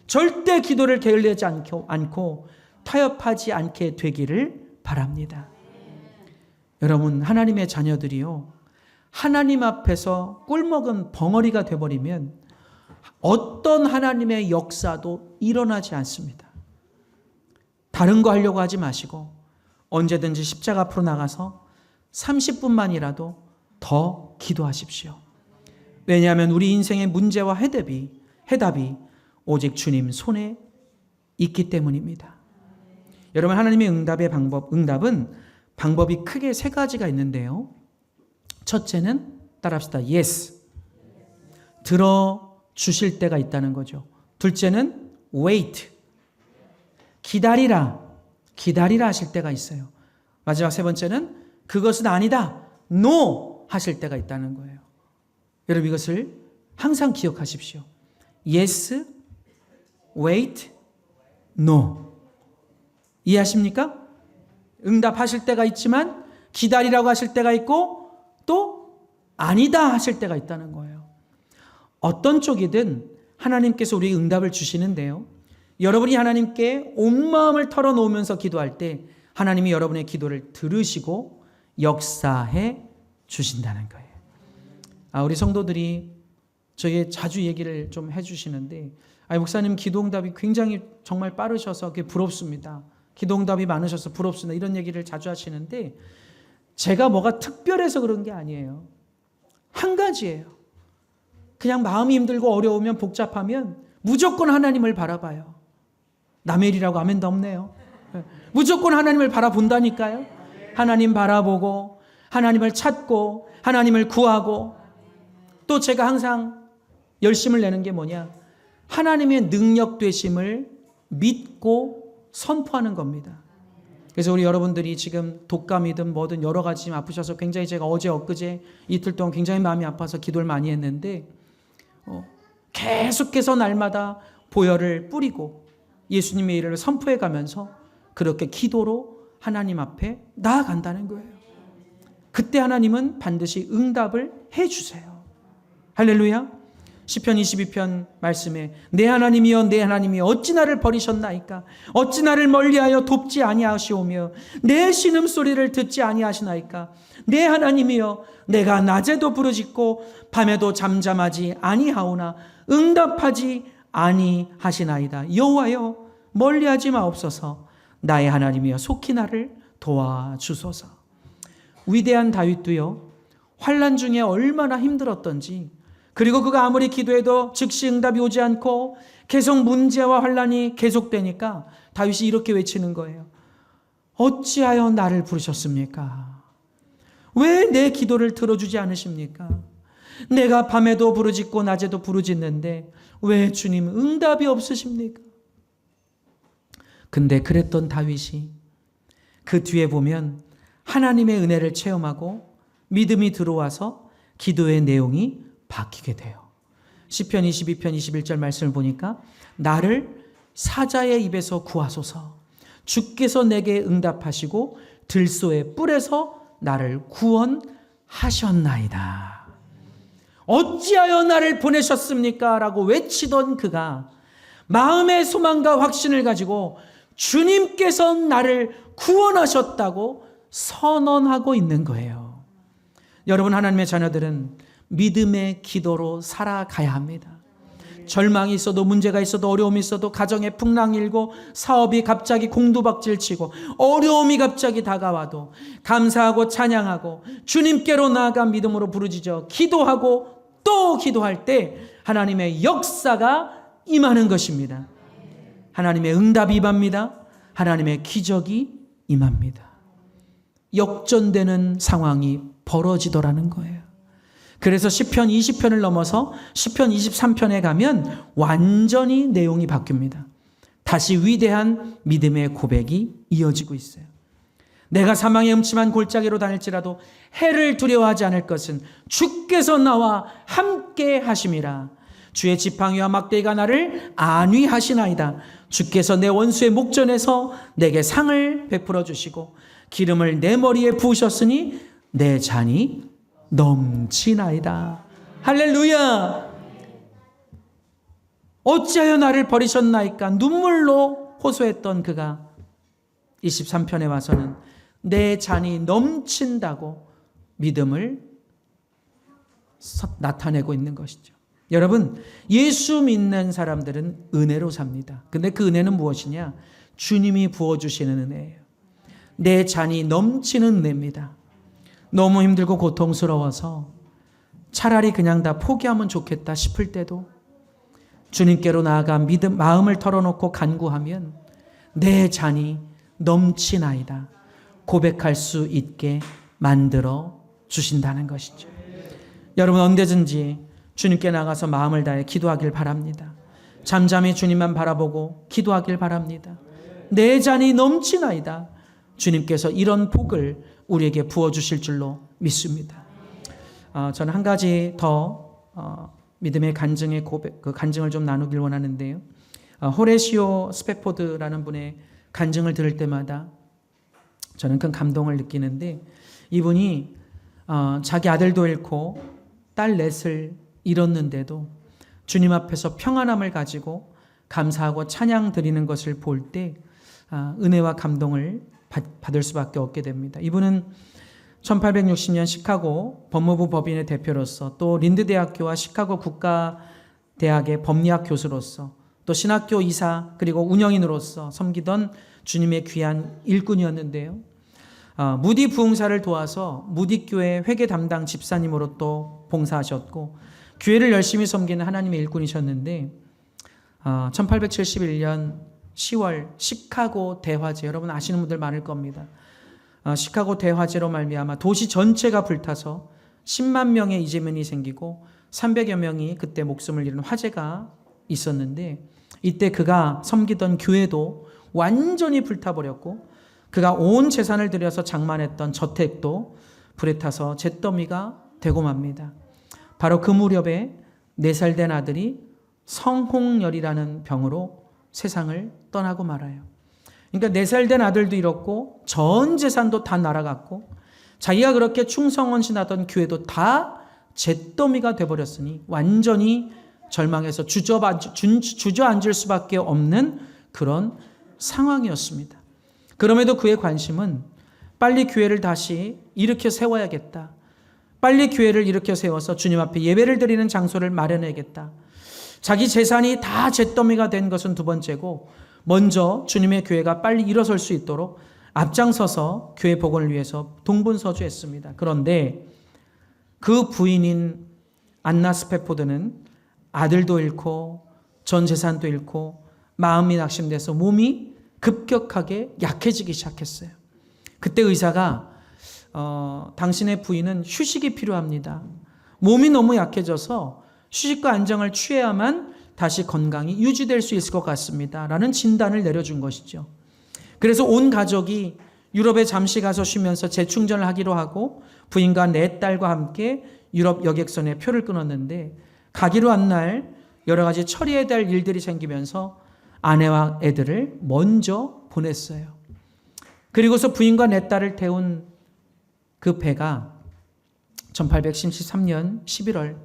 절대 기도를 게을리하지 않고 타협하지 않게 되기를 바랍니다. 여러분 하나님의 자녀들이요, 하나님 앞에서 꿀먹은 벙어리가 돼버리면 어떤 하나님의 역사도 일어나지 않습니다. 다른 거 하려고 하지 마시고 언제든지 십자가 앞으로 나가서 30분만이라도 더 기도하십시오. 왜냐하면 우리 인생의 문제와 해답이 오직 주님 손에 있기 때문입니다. 여러분 하나님의 응답은 방법이 크게 세 가지가 있는데요. 첫째는 따라합시다. Yes. 들어주실 때가 있다는 거죠. 둘째는 wait. 기다리라 하실 때가 있어요. 마지막 세 번째는 그것은 아니다. No 하실 때가 있다는 거예요. 여러분 이것을 항상 기억하십시오. Yes, wait, no. 이해하십니까? 응답하실 때가 있지만 기다리라고 하실 때가 있고 또 아니다 하실 때가 있다는 거예요. 어떤 쪽이든 하나님께서 우리에게 응답을 주시는데요. 여러분이 하나님께 온 마음을 털어놓으면서 기도할 때 하나님이 여러분의 기도를 들으시고 역사해 주신다는 거예요. 우리 성도들이 저에게 자주 얘기를 좀 해주시는데 목사님 기도응답이 굉장히 정말 빠르셔서 그게 부럽습니다. 기도응답이 많으셔서 부럽습니다. 이런 얘기를 자주 하시는데 제가 뭐가 특별해서 그런 게 아니에요. 한 가지예요. 그냥 마음이 힘들고 어려우면 복잡하면 무조건 하나님을 바라봐요. 남의 일이라고 아멘도 없네요. 무조건 하나님을 바라본다니까요. 하나님 바라보고 하나님을 찾고 하나님을 구하고 또 제가 항상 열심을 내는 게 뭐냐, 하나님의 능력 되심을 믿고 선포하는 겁니다. 그래서 우리 여러분들이 지금 독감이든 뭐든 여러 가지 지금 아프셔서 굉장히 제가 어제 엊그제 이틀 동안 굉장히 마음이 아파서 기도를 많이 했는데 계속해서 날마다 보혈을 뿌리고 예수님의 일을 선포해 가면서 그렇게 기도로 하나님 앞에 나아간다는 거예요. 그때 하나님은 반드시 응답을 해 주세요. 할렐루야. 시편 22편 말씀에 내 하나님이여 내 하나님이여 어찌 나를 버리셨나이까 어찌 나를 멀리하여 돕지 아니하시오며 내 신음소리를 듣지 아니하시나이까 내 하나님이여 내가 낮에도 부르짖고 밤에도 잠잠하지 아니하오나 응답하지 아니하시나이다. 여호와여 멀리하지 마옵소서. 나의 하나님이여 속히 나를 도와주소서. 위대한 다윗도요 환난 중에 얼마나 힘들었던지, 그리고 그가 아무리 기도해도 즉시 응답이 오지 않고 계속 문제와 환난이 계속되니까 다윗이 이렇게 외치는 거예요. 어찌하여 나를 부르셨습니까? 왜 내 기도를 들어주지 않으십니까? 내가 밤에도 부르짖고 낮에도 부르짖는데 왜 주님 응답이 없으십니까? 근데 그랬던 다윗이 그 뒤에 보면 하나님의 은혜를 체험하고 믿음이 들어와서 기도의 내용이 바뀌게 돼요. 시편 22편 21절 말씀을 보니까 나를 사자의 입에서 구하소서. 주께서 내게 응답하시고 들소의 뿔에서 나를 구원하셨나이다. 어찌하여 나를 보내셨습니까? 라고 외치던 그가 마음의 소망과 확신을 가지고 주님께서 나를 구원하셨다고 선언하고 있는 거예요. 여러분, 하나님의 자녀들은 믿음의 기도로 살아가야 합니다. 절망이 있어도 문제가 있어도 어려움이 있어도 가정에 풍랑이 일고 사업이 갑자기 공두박질 치고 어려움이 갑자기 다가와도 감사하고 찬양하고 주님께로 나아가 믿음으로 부르짖어 기도하고 또 기도할 때 하나님의 역사가 임하는 것입니다. 하나님의 응답이 임합니다. 하나님의 기적이 임합니다. 역전되는 상황이 벌어지더라는 거예요. 그래서 시편 20편을 넘어서 시편 23편에 가면 완전히 내용이 바뀝니다. 다시 위대한 믿음의 고백이 이어지고 있어요. 내가 사망의 음침한 골짜기로 다닐지라도 해를 두려워하지 않을 것은 주께서 나와 함께 하심이라. 주의 지팡이와 막대기가 나를 안위하시나이다. 주께서 내 원수의 목전에서 내게 상을 베풀어 주시고 기름을 내 머리에 부으셨으니 내 잔이 넘치나이다. 할렐루야. 어찌하여 나를 버리셨나이까 눈물로 호소했던 그가 23편에 와서는 내 잔이 넘친다고 믿음을 나타내고 있는 것이죠. 여러분, 예수 믿는 사람들은 은혜로 삽니다. 근데 그 은혜는 무엇이냐? 주님이 부어주시는 은혜예요. 내 잔이 넘치는 은혜입니다. 너무 힘들고 고통스러워서 차라리 그냥 다 포기하면 좋겠다 싶을 때도 주님께로 나아가 믿음, 마음을 털어놓고 간구하면 내 잔이 넘치나이다 고백할 수 있게 만들어 주신다는 것이죠. 여러분, 언제든지 주님께 나가서 마음을 다해 기도하길 바랍니다. 잠잠히 주님만 바라보고 기도하길 바랍니다. 내 잔이 넘치나이다. 주님께서 이런 복을 우리에게 부어주실 줄로 믿습니다. 저는 한 가지 더 믿음의 간증의 고백, 그 간증을 좀 나누길 원하는데요. 호레시오 스페포드라는 분의 간증을 들을 때마다 저는 큰 감동을 느끼는데, 이분이 자기 아들도 잃고 딸 넷을 잃었는데도 주님 앞에서 평안함을 가지고 감사하고 찬양 드리는 것을 볼 때 은혜와 감동을 받을 수밖에 없게 됩니다. 이분은 1860년 시카고 법무부 법인의 대표로서 또 린드대학교와 시카고 국가대학의 법리학 교수로서 또 신학교 이사 그리고 운영인으로서 섬기던 주님의 귀한 일꾼이었는데요. 무디 부흥사를 도와서 무디교회 회계 담당 집사님으로 또 봉사하셨고 교회를 열심히 섬기는 하나님의 일꾼이셨는데 1871년 10월 시카고 대화재, 여러분 아시는 분들 많을 겁니다. 시카고 대화재로 말미암아 도시 전체가 불타서 10만 명의 이재민이 생기고 300여 명이 그때 목숨을 잃은 화재가 있었는데, 이때 그가 섬기던 교회도 완전히 불타버렸고 그가 온 재산을 들여서 장만했던 저택도 불에 타서 잿더미가 되고 맙니다. 바로 그 무렵에 4살 된 아들이 성홍열이라는 병으로 세상을 떠나고 말아요. 그러니까 4살 된 아들도 잃었고 전 재산도 다 날아갔고 자기가 그렇게 충성헌신하던 교회도 다 잿더미가 돼버렸으니 완전히 절망해서 주저앉을 수밖에 없는 그런 상황이었습니다. 그럼에도 그의 관심은 빨리 교회를 다시 일으켜 세워야겠다. 빨리 교회를 일으켜 세워서 주님 앞에 예배를 드리는 장소를 마련해야겠다. 자기 재산이 다 잿더미가 된 것은 두 번째고 먼저 주님의 교회가 빨리 일어설 수 있도록 앞장서서 교회 복원을 위해서 동분서주했습니다. 그런데 그 부인인 안나 스페포드는 아들도 잃고 전 재산도 잃고 마음이 낙심돼서 몸이 급격하게 약해지기 시작했어요. 그때 의사가 당신의 부인은 휴식이 필요합니다. 몸이 너무 약해져서 휴식과 안정을 취해야만 다시 건강이 유지될 수 있을 것 같습니다. 라는 진단을 내려준 것이죠. 그래서 온 가족이 유럽에 잠시 가서 쉬면서 재충전을 하기로 하고 부인과 4딸과 함께 유럽 여객선에 표를 끊었는데 가기로 한 날 여러 가지 처리해야 될 일들이 생기면서 아내와 애들을 먼저 보냈어요. 그리고서 부인과 4딸을 태운 그 배가 1813년 11월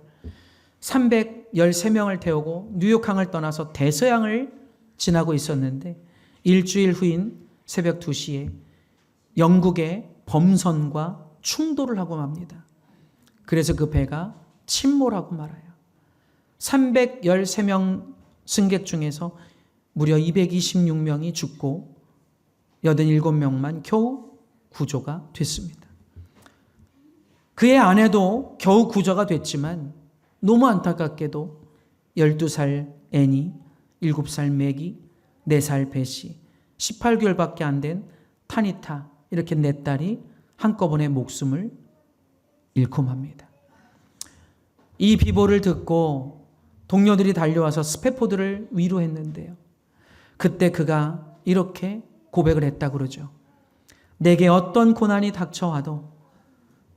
313명을 태우고 뉴욕항을 떠나서 대서양을 지나고 있었는데 일주일 후인 새벽 2시에 영국의 범선과 충돌을 하고 맙니다. 그래서 그 배가 침몰하고 말아요. 313명 승객 중에서 무려 226명이 죽고 87명만 겨우 구조가 됐습니다. 그의 아내도 겨우 구조가 됐지만 너무 안타깝게도 12살 애니, 7살 맥이, 4살 베시, 18개월밖에 안 된 타니타 이렇게 4딸이 한꺼번에 목숨을 잃고 맙니다. 이 비보를 듣고 동료들이 달려와서 스페포드를 위로했는데요. 그때 그가 이렇게 고백을 했다고 그러죠. 내게 어떤 고난이 닥쳐와도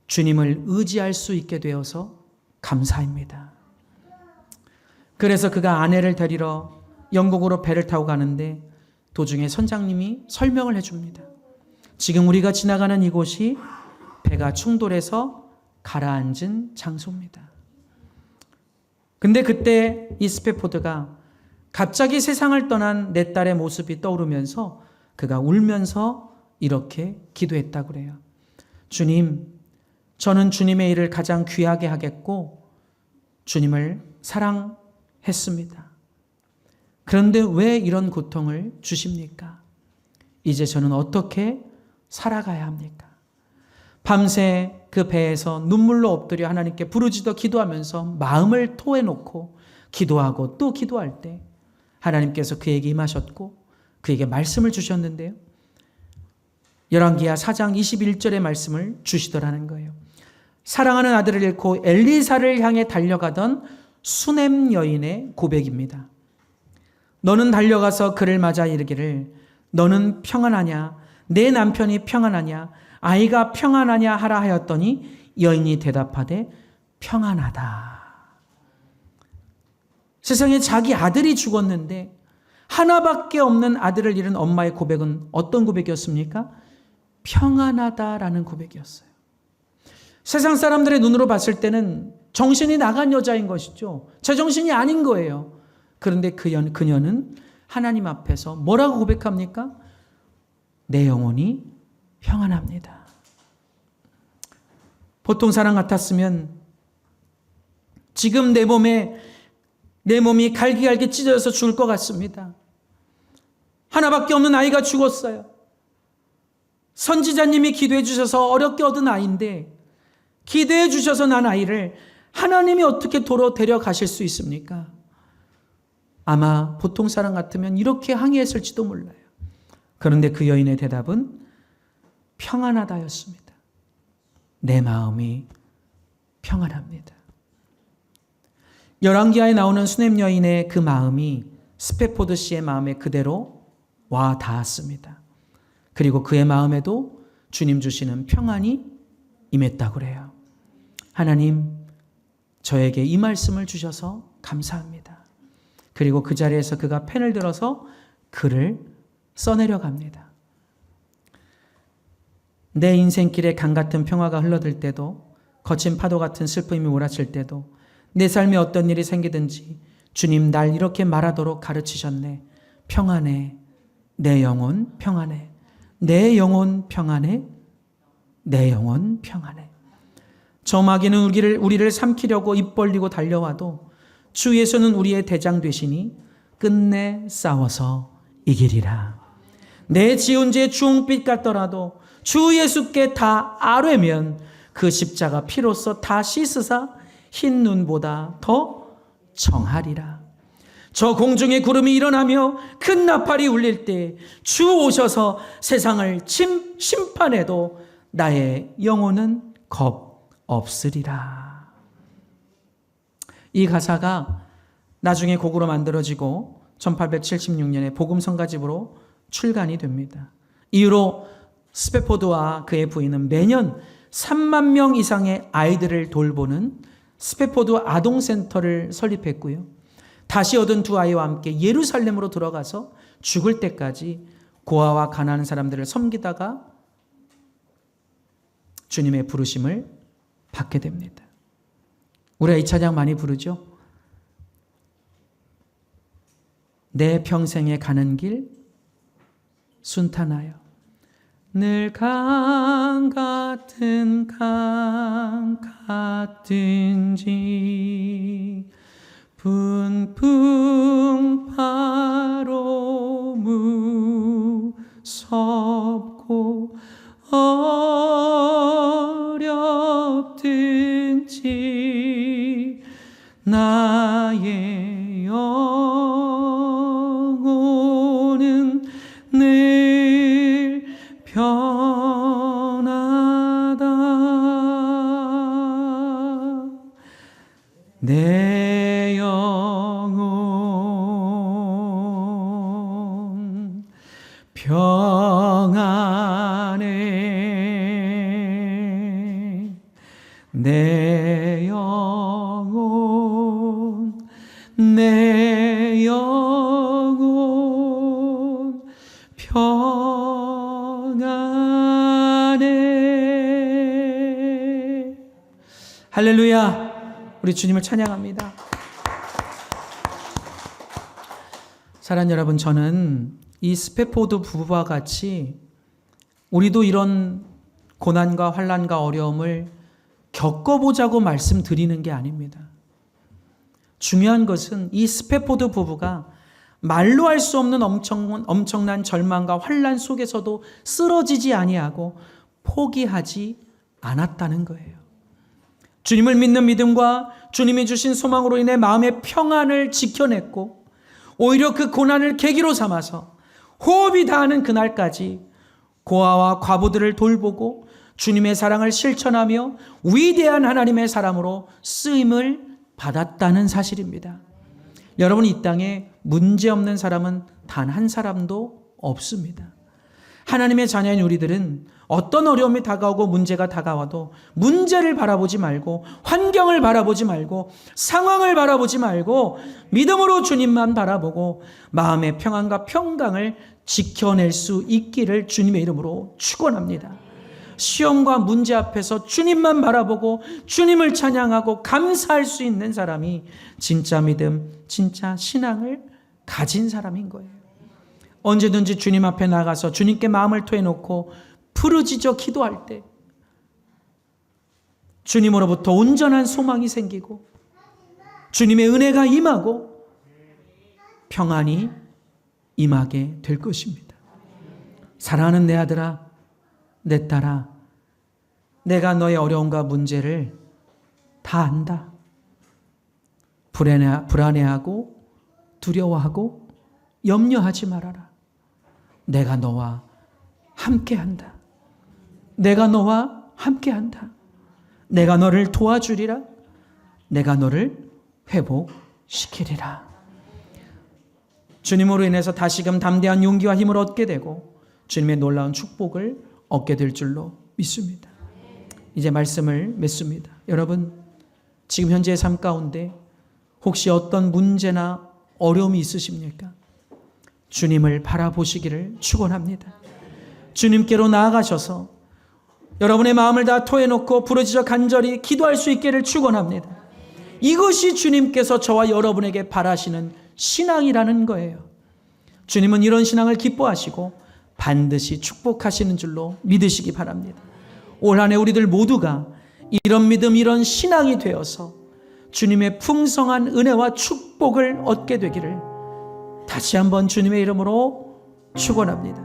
주님을 의지할 수 있게 되어서 감사합니다. 그래서 그가 아내를 데리러 영국으로 배를 타고 가는데 도중에 선장님이 설명을 해줍니다. 지금 우리가 지나가는 이곳이 배가 충돌해서 가라앉은 장소입니다. 근데 그때 이 스페포드가 갑자기 세상을 떠난 4딸의 모습이 떠오르면서 그가 울면서 이렇게 기도했다고 그래요. 주님, 저는 주님의 일을 가장 귀하게 하겠고 주님을 사랑했습니다. 그런데 왜 이런 고통을 주십니까? 이제 저는 어떻게 살아가야 합니까? 밤새 그 배에서 눈물로 엎드려 하나님께 부르짖어 기도하면서 마음을 토해놓고 기도하고 또 기도할 때 하나님께서 그에게 임하셨고 그에게 말씀을 주셨는데요. 열왕기하 4장 21절의 말씀을 주시더라는 거예요. 사랑하는 아들을 잃고 엘리사를 향해 달려가던 수넴 여인의 고백입니다. 너는 달려가서 그를 맞아 이르기를 너는 평안하냐? 내 남편이 평안하냐? 아이가 평안하냐 하라 하였더니 여인이 대답하되 평안하다. 세상에 자기 아들이 죽었는데 하나밖에 없는 아들을 잃은 엄마의 고백은 어떤 고백이었습니까? 평안하다라는 고백이었어요. 세상 사람들의 눈으로 봤을 때는 정신이 나간 여자인 것이죠. 제정신이 아닌 거예요. 그런데 그녀는 하나님 앞에서 뭐라고 고백합니까? 내 영혼이 평안합니다. 보통 사람 같았으면 지금 내 몸이 갈기갈기 찢어져서 죽을 것 같습니다. 하나밖에 없는 아이가 죽었어요. 선지자님이 기도해 주셔서 어렵게 얻은 아이인데 기도해 주셔서 난 아이를 하나님이 어떻게 도로 데려가실 수 있습니까? 아마 보통 사람 같으면 이렇게 항의했을지도 몰라요. 그런데 그 여인의 대답은 평안하다였습니다. 내 마음이 평안합니다. 열왕기하에 나오는 수넴 여인의 그 마음이 스페포드 씨의 마음에 그대로 와 닿았습니다. 그리고 그의 마음에도 주님 주시는 평안이 임했다고 그래요. 하나님, 저에게 이 말씀을 주셔서 감사합니다. 그리고 그 자리에서 그가 펜을 들어서 글을 써내려 갑니다. 내 인생길에 강 같은 평화가 흘러들 때도, 거친 파도 같은 슬픔이 몰아칠 때도, 내 삶에 어떤 일이 생기든지 주님 날 이렇게 말하도록 가르치셨네. 평안해. 내 영혼 평안해. 내 영혼 평안해. 내 영혼 평안해. 저 마귀는 우리를 삼키려고 입 벌리고 달려와도 주 예수는 우리의 대장 되시니 끝내 싸워서 이기리라. 내 지은 죄 주홍빛 같더라도 주 예수께 다 아뢰면 그 십자가 피로써 다 씻으사 흰 눈보다 더 청하리라. 저 공중에 구름이 일어나며 큰 나팔이 울릴 때 주 오셔서 세상을 심판해도 나의 영혼은 겁 없으리라. 이 가사가 나중에 곡으로 만들어지고 1876년에 복음성가집으로 출간이 됩니다. 이후로 스패포드와 그의 부인은 매년 3만 명 이상의 아이들을 돌보는 스패포드 아동센터를 설립했고요. 다시 얻은 두 아이와 함께 예루살렘으로 들어가서 죽을 때까지 고아와 가난한 사람들을 섬기다가 주님의 부르심을 받게 됩니다. 우리가 이 찬양 많이 부르죠? 내 평생에 가는 길 순탄하여 늘 강 같은 강 같은지 분풍 바로 무섭고 어렵든지 나의 영혼은 늘 편하다. 내 영혼 평안해. 내 영혼 평안해. 할렐루야. 우리 주님을 찬양합니다. 사랑하는 여러분, 저는 이 스패포드 부부와 같이 우리도 이런 고난과 환난과 어려움을 겪어보자고 말씀드리는 게 아닙니다. 중요한 것은 이 스패포드 부부가 말로 할 수 없는 엄청난 절망과 환난 속에서도 쓰러지지 아니하고 포기하지 않았다는 거예요. 주님을 믿는 믿음과 주님이 주신 소망으로 인해 마음의 평안을 지켜냈고, 오히려 그 고난을 계기로 삼아서 호흡이 다하는 그날까지 고아와 과부들을 돌보고 주님의 사랑을 실천하며 위대한 하나님의 사람으로 쓰임을 받았다는 사실입니다. 여러분, 이 땅에 문제없는 사람은 단 한 사람도 없습니다. 하나님의 자녀인 우리들은 어떤 어려움이 다가오고 문제가 다가와도 문제를 바라보지 말고, 환경을 바라보지 말고, 상황을 바라보지 말고 믿음으로 주님만 바라보고 마음의 평안과 평강을 지켜낼 수 있기를 주님의 이름으로 축원합니다. 시험과 문제 앞에서 주님만 바라보고 주님을 찬양하고 감사할 수 있는 사람이 진짜 믿음, 진짜 신앙을 가진 사람인 거예요. 언제든지 주님 앞에 나가서 주님께 마음을 토해놓고 부르짖어 기도할 때 주님으로부터 온전한 소망이 생기고 주님의 은혜가 임하고 평안이 임하게 될 것입니다. 사랑하는 내 아들아, 내 딸아, 내가 너의 어려움과 문제를 다 안다. 불안해하고 두려워하고 염려하지 말아라. 내가 너와 함께한다. 내가 너와 함께한다. 내가 너를 도와주리라. 내가 너를 회복시키리라. 주님으로 인해서 다시금 담대한 용기와 힘을 얻게 되고 주님의 놀라운 축복을 얻게 될 줄로 믿습니다. 이제 말씀을 맺습니다. 여러분, 지금 현재의 삶 가운데 혹시 어떤 문제나 어려움이 있으십니까? 주님을 바라보시기를 축원합니다. 주님께로 나아가셔서 여러분의 마음을 다 토해놓고 부르짖어 간절히 기도할 수 있기를 축원합니다. 이것이 주님께서 저와 여러분에게 바라시는 신앙이라는 거예요. 주님은 이런 신앙을 기뻐하시고 반드시 축복하시는 줄로 믿으시기 바랍니다. 올 한 해 우리들 모두가 이런 믿음, 이런 신앙이 되어서 주님의 풍성한 은혜와 축복을 얻게 되기를 다시 한번 주님의 이름으로 축원합니다.